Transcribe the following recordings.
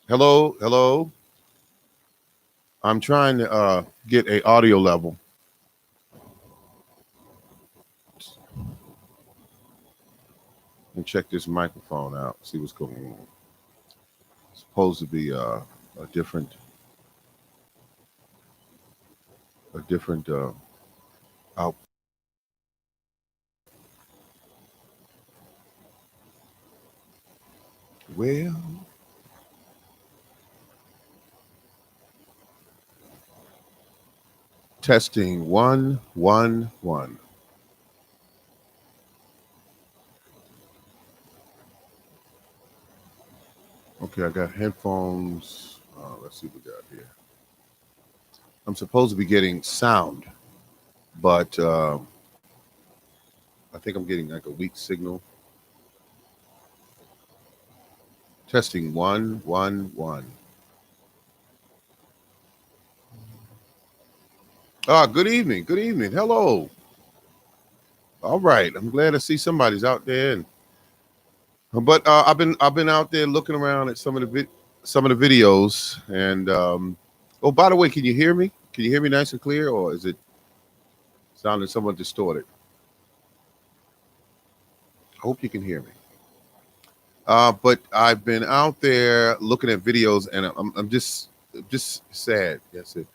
Hello, hello. I'm trying to get a audio level and check this microphone out. See what's going on. It's supposed to be a different out. Well, testing 1 1 1. Okay, I got headphones. Let's see what we got here. I'm supposed to be getting sound, but I think I'm getting like a weak signal. Testing 1 1 1. Ah, good evening. Good evening. Hello. All right. I'm glad to see somebody's out there. But I've been out there looking around at some of the videos. And oh, by the way, can you hear me? Can you hear me nice and clear, or is it sounding somewhat distorted? I hope you can hear me. But I've been out there looking at videos, and I'm just sad. Yes, it.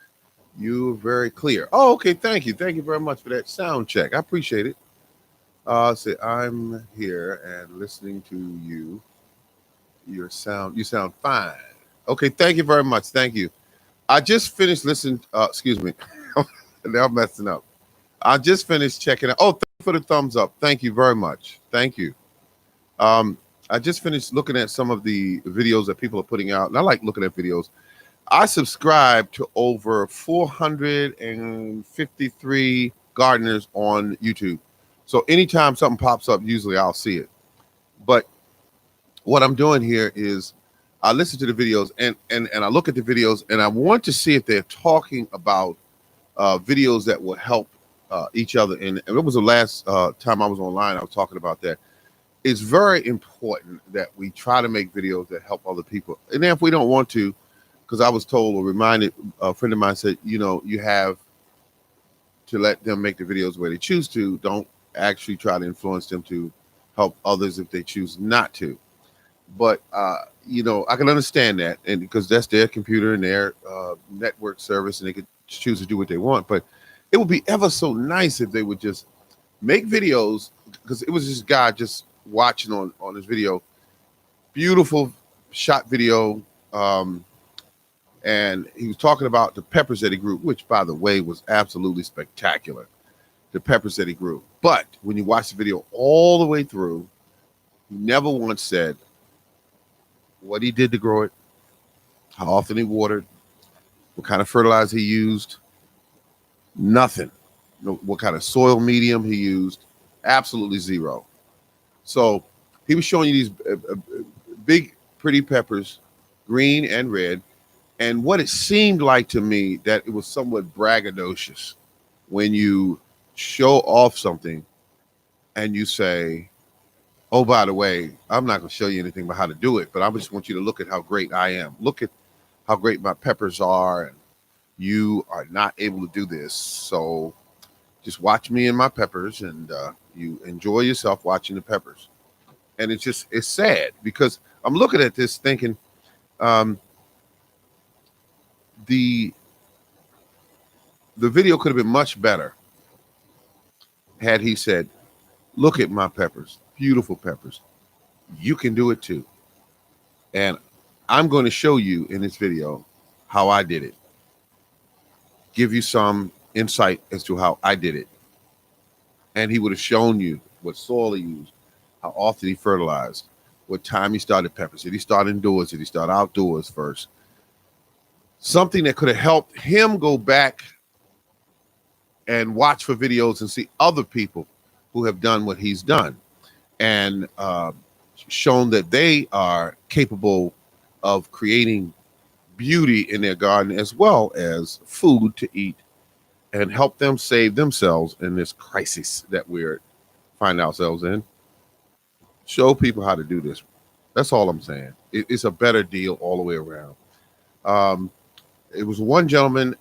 You're very clear. Oh, okay. Thank you very much for that sound check. I appreciate it. Say I'm here and listening to you. You sound fine. Okay, thank you very much. Thank you. I just finished listening. Excuse me. Now I'm messing up. I just finished checking out. Oh, thank you for the thumbs up. Thank you very much. Thank you. Um, I just finished looking at some of the videos that people are putting out, and I like looking at videos. I subscribe to over 453 gardeners on YouTube. So anytime something pops up, usually I'll see it. But what I'm doing here is I listen to the videos and I look at the videos and I want to see if they're talking about videos that will help each other. And it was the last time I was online, I was talking about that. It's very important that we try to make videos that help other people. And then if we don't want to, because I was told or reminded, a friend of mine said, you have to let them make the videos where they choose to. Don't actually try to influence them to help others if they choose not to. But I can understand that, and because that's their computer and their network service, and they could choose to do what they want. But it would be ever so nice if they would just make videos, because it was this guy just watching on this video, beautiful shot video, um, and he was talking about the peppers that he grew, which by the way was absolutely spectacular. The peppers that he grew, but when you watch the video all the way through, he never once said what he did to grow it, how often he watered, what kind of fertilizer he used, nothing. What kind of soil medium he used, absolutely zero. So he was showing you these big, pretty peppers, green and red. And what it seemed like to me that it was somewhat braggadocious when you show off something and you say, oh, by the way, I'm not going to show you anything about how to do it, but I just want you to look at how great I am. Look at how great my peppers are. And you are not able to do this. So just watch me and my peppers, and you enjoy yourself watching the peppers. And it's sad because I'm looking at this thinking um, the the video could have been much better had he said, look at my peppers, beautiful peppers. You can do it too. And I'm going to show you in this video how I did it, give you some insight as to how I did it. And he would have shown you what soil he used, how often he fertilized, what time he started peppers. Did he start indoors? Did he start outdoors first? Something that could have helped him go back and watch for videos and see other people who have done what he's done, and shown that they are capable of creating beauty in their garden as well as food to eat, and help them save themselves in this crisis that we're find ourselves in. Show people how to do this. That's all I'm saying. It's a better deal all the way around. Um, it was one gentleman,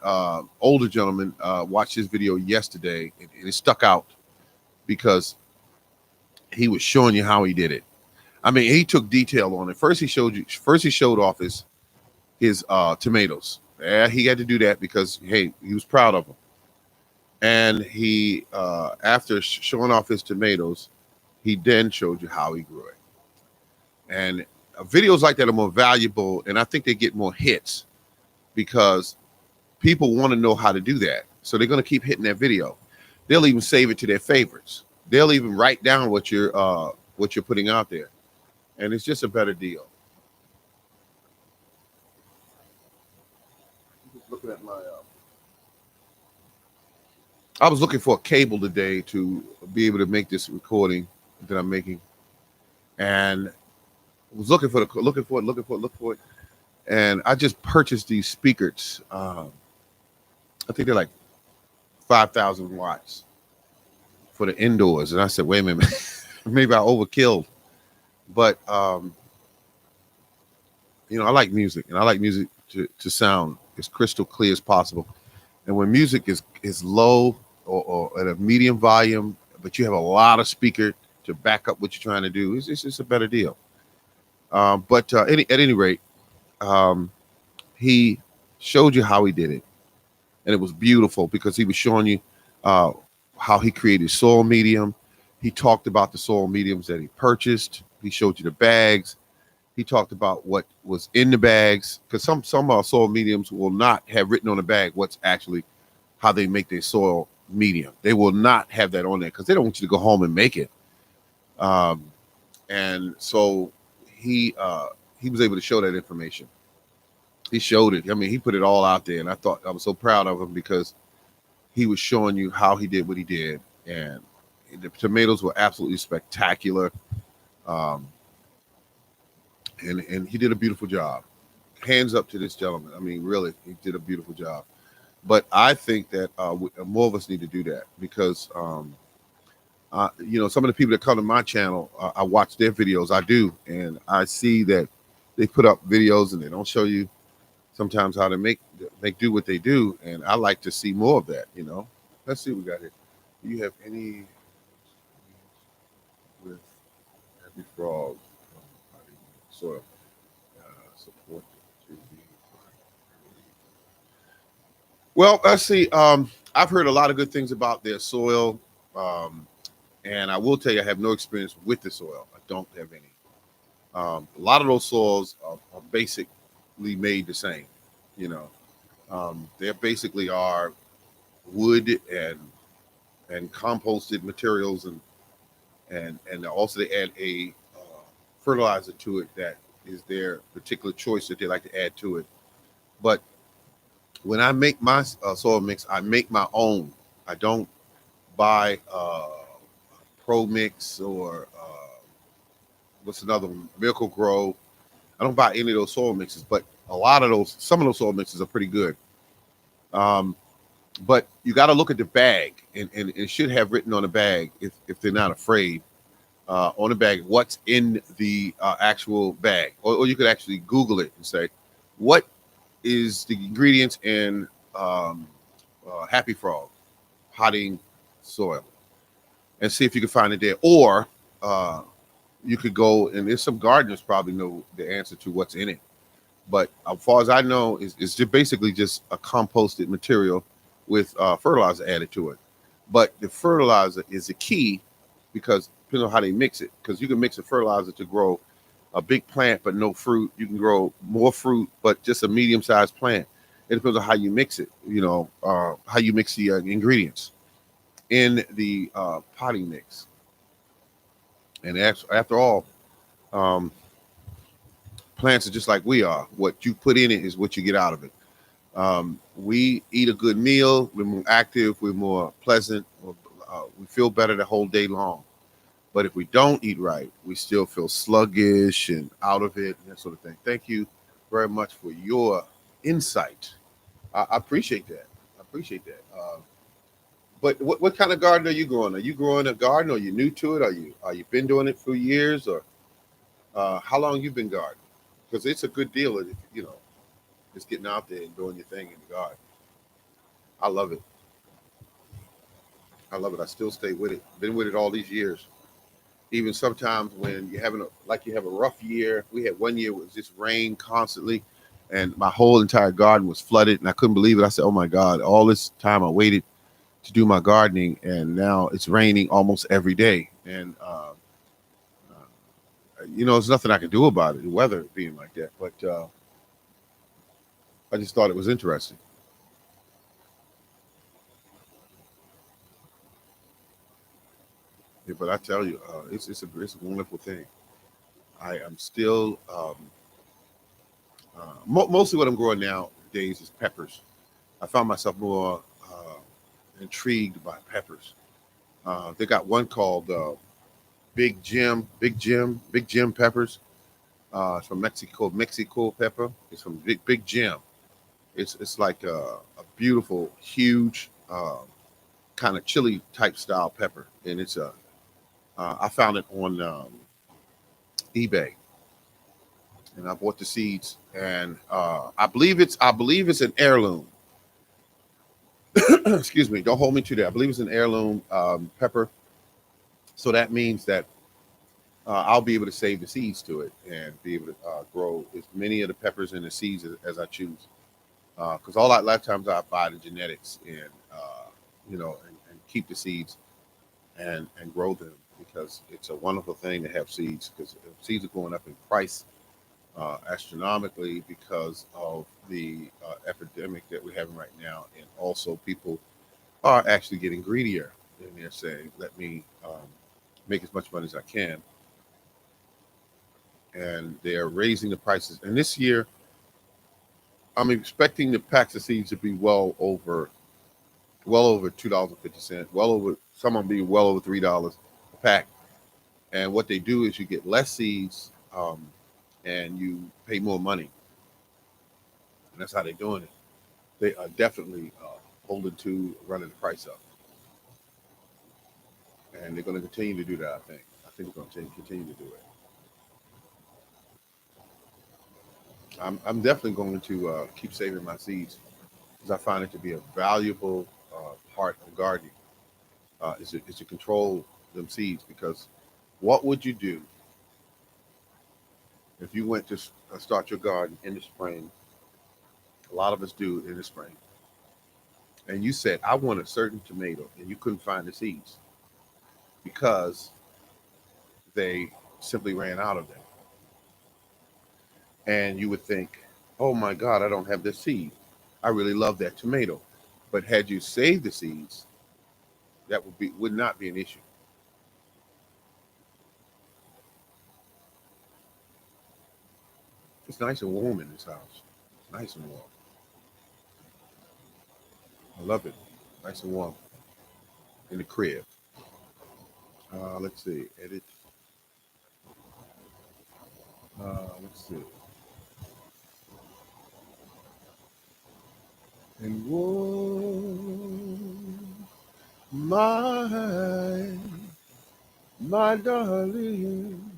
older gentleman, watched this video yesterday, and it stuck out because he was showing you how he did it. I mean, he took detail on it. First he showed off his tomatoes. Yeah, he had to do that because hey, he was proud of them. And he after showing off his tomatoes, he then showed you how he grew it. And videos like that are more valuable, and I think they get more hits because people want to know how to do that. So they're going to keep hitting that video. They'll even save it to their favorites. They'll even write down what you're putting out there, and it's just a better deal. Just looking at my. I was looking for a cable today to be able to make this recording that I'm making, and was looking for it, and I just purchased these speakers. I think they're like 5,000 watts for the indoors, and I said, wait a minute, maybe I overkilled, but I like music, and I like music to sound as crystal clear as possible. And when music is low or at a medium volume, but you have a lot of speaker to back up what you're trying to do, it's just a better deal. But at any rate, um, he showed you how he did it, and it was beautiful because he was showing you uh, how he created soil medium. He talked about the soil mediums that he purchased. He showed you the bags. He talked about what was in the bags because some soil mediums will not have written on the bag what's actually how they make their soil medium. They will not have that on there because they don't want you to go home and make it. Um, and so he was able to show that information. He showed it. I mean, he put it all out there, and I thought I was so proud of him because he was showing you how he did what he did, and the tomatoes were absolutely spectacular. Um, and he did a beautiful job. Hands up to this gentleman. I mean, really, he did a beautiful job. But I think that more of us need to do that because, some of the people that come to my channel, I watch their videos. I do, and I see that they put up videos and they don't show you sometimes how to make do what they do, and I like to see more of that. Let's see what we got here. Do you have any with Happy Frog soil support to be? Well, let's see. I've heard a lot of good things about their soil, and I will tell you, I have no experience with the soil. I don't have any. A lot of those soils are basically made the same. You know, they basically are wood and composted materials, and also they add a fertilizer to it that is their particular choice that they like to add to it. But when I make my soil mix, I make my own. I don't buy Pro Mix or what's another one, Miracle Grow. I don't buy any of those soil mixes, but some of those soil mixes are pretty good. Um, but you got to look at the bag, and it should have written on the bag if they're not afraid on the bag what's in the actual bag, or you could actually Google it and say what is the ingredients in Happy Frog potting soil, and see if you can find it there. Or you could go, and there's some gardeners probably know the answer to what's in it. But as far as I know, it's just basically just a composted material with fertilizer added to it. But the fertilizer is the key because depending on how they mix it, because you can mix a fertilizer to grow a big plant but no fruit. You can grow more fruit but just a medium-sized plant. It depends on how you mix it. How you mix the ingredients in the potting mix. And after all, um, plants are just like we are. What you put in it is what you get out of it. We eat a good meal. We're more active. We're more pleasant. We feel better the whole day long. But if we don't eat right, we still feel sluggish and out of it and that sort of thing. Thank you very much for your insight. I appreciate that. I appreciate that. But what kind of garden are you growing? Are you growing a garden? Or are you new to it? Are you been doing it for years? Or How long you been gardening? Because it's a good deal. If, just getting out there and doing your thing in the garden. I love it. I love it. I still stay with it. Been with it all these years. Even sometimes when you're having you have a rough year. We had one year was just rain constantly, and my whole entire garden was flooded, and I couldn't believe it. I said, "Oh my God!" All this time I waited to do my gardening, and now it's raining almost every day. And there's nothing I can do about it. The weather being like that, but I just thought it was interesting. Yeah, but I tell you, it's a wonderful thing. I am still mostly what I'm growing nowadays is peppers. I found myself more intrigued by peppers. They got one called Big Jim peppers. It's from Mexico pepper. It's from Big Jim. It's like a beautiful, huge kind of chili type style pepper, and I found it on eBay, and I bought the seeds, and I believe it's an heirloom. Excuse me. Don't hold me to that. I believe it's an heirloom pepper, so that means that I'll be able to save the seeds to it and be able to grow as many of the peppers and the seeds as I choose. Because all that lifetimes I buy the genetics and and keep the seeds and grow them because it's a wonderful thing to have seeds because seeds are going up in price astronomically because of the epidemic that we're having right now, and also people are actually getting greedier and they're saying, "Let me make as much money as I can," and they are raising the prices. And this year, I'm expecting the packs of seeds to be well over $2.50, well over some of them be well over $3 a pack. And what they do is you get less seeds, and you pay more money, and that's how they're doing it. They are definitely holding to running the price up, and they're going to continue to do that. I think they're going to continue to do it. I'm definitely going to keep saving my seeds because I find it to be a valuable part of gardening. Is to control them seeds because what would you do if you went to start your garden in the spring? A lot of us do in the spring, and you said, "I want a certain tomato," and you couldn't find the seeds because they simply ran out of them. And you would think, "Oh my God, I don't have this seed. I really love that tomato." But had you saved the seeds, that would not be an issue. It's nice and warm in this house. Nice and warm. I love it. Nice and warm in the crib. Let's see. Edit. Let's see. And warm, my darling,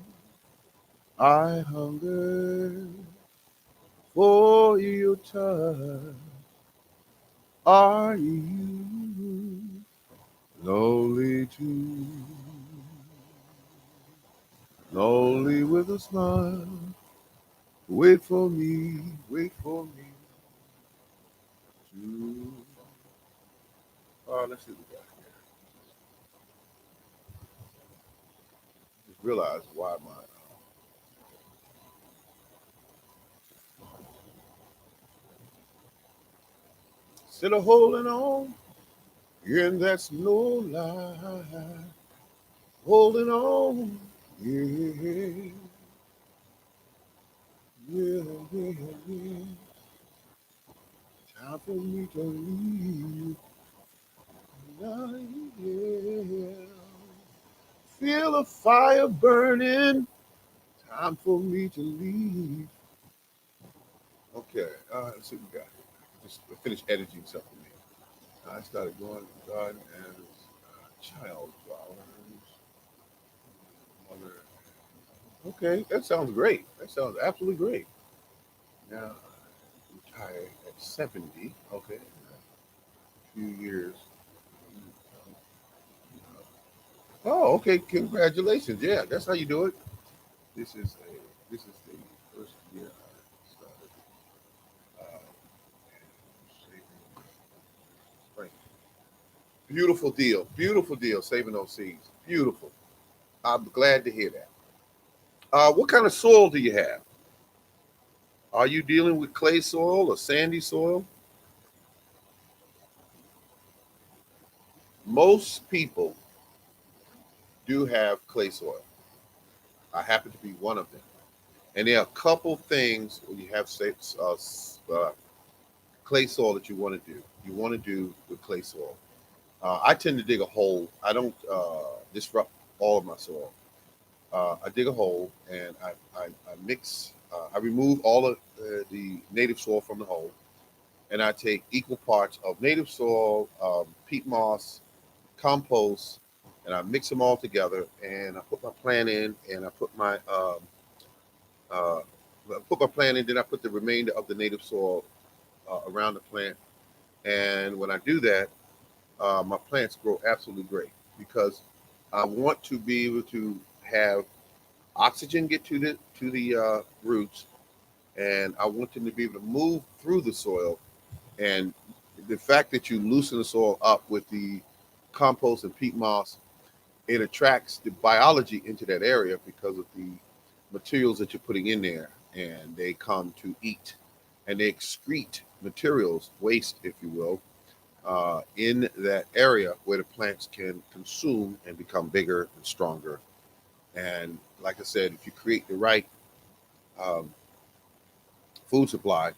I hunger for your touch. Are you lonely too? Lonely with a smile. Wait for me to. Let's see what we got here. Just realize why my instead of holding on, and that's no lie. Holding on, yeah, yeah, yeah, yeah. Time for me to leave. Now, yeah. Feel a fire burning. Time for me to leave. Okay, let's see what we got here. Just finished editing something here. I started going to the garden as child flowers. Mother. Okay, that sounds great. That sounds absolutely great. Now, retired at 70. Okay, a few years. Oh, okay. Congratulations. Yeah, that's how you do it. This is the first year I started saving. Right. Beautiful deal. Beautiful deal. Saving those seeds. Beautiful. I'm glad to hear that. What kind of soil do you have? Are you dealing with clay soil or sandy soil? Most people do have clay soil. I happen to be one of them. And there are a couple things when you have say, clay soil that you want to do. You want to do with clay soil. I tend to dig a hole. I don't disrupt all of my soil. I dig a hole and I mix. I remove all of the native soil from the hole, and I take equal parts of native soil, peat moss, compost, and I mix them all together. And I put my plant in, and uh, I put my plant in. Then I put the remainder of the native soil around the plant. And when I do that, my plants grow absolutely great because I want to be able to have oxygen get to the roots, and I want them to be able to move through the soil. And the fact that you loosen the soil up with the compost and peat moss, it attracts the biology into that area because of the materials that you're putting in there, and they come to eat and they excrete materials, waste, if you will, in that area where the plants can consume and become bigger and stronger. And like I said, if you create the right um, food supply,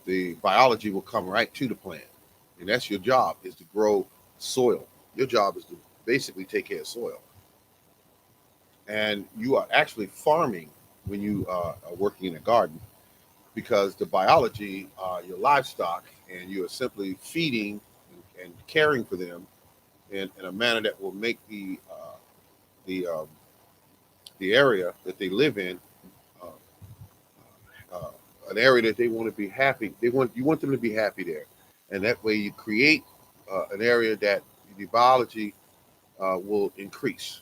the biology will come right to the plant. And that's your job, is to grow soil. Your job is to basically take care of soil. And you are actually farming when you are working in a garden because the biology are your livestock, and you are simply feeding and caring for them in a manner that will make the the area that they live in uh, uh, an area that they want to be happy. You want them to be happy there, and that way you create an area that the biology will increase.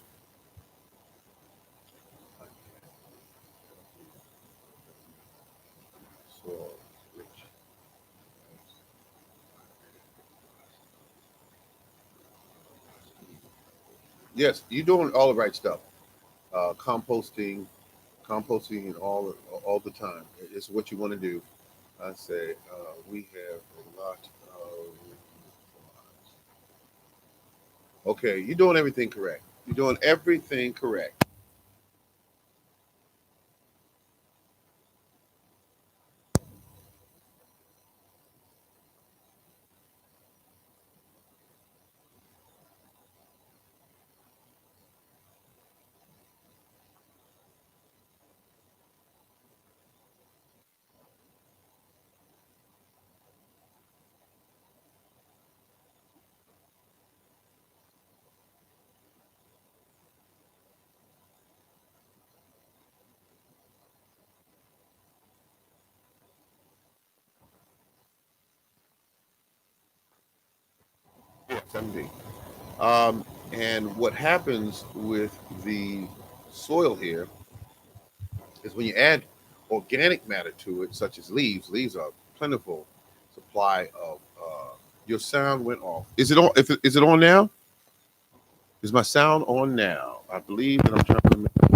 So, yes, you're doing all the right stuff. Composting, composting, and all the time. It's what you want to do. I say we have a lot of. Okay, you're doing everything correct. You're doing everything correct. Yes, indeed. And what happens with the soil here is when you add organic matter to it, such as leaves are plentiful supply of. Your sound went off. Is it on? Is it on now? Is my sound on now? I believe that I'm trying to.